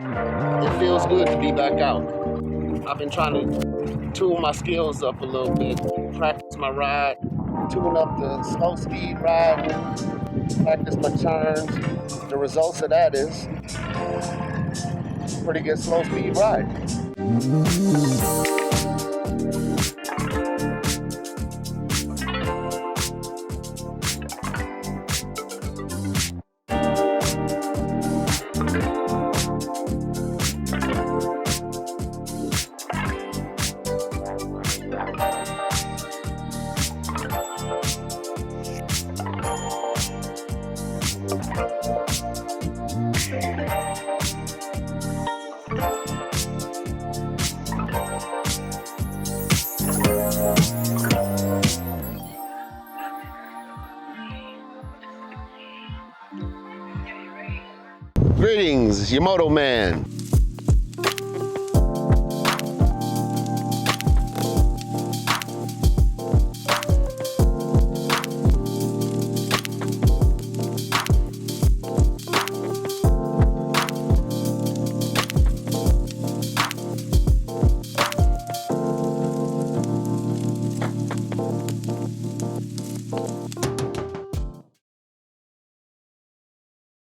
It feels good to be back out. I've been trying to tune my skills up a little bit, practice my ride, tune up the slow speed ride, practice my turns. The results of that is pretty good slow speed ride. Greetings, YamotoManz.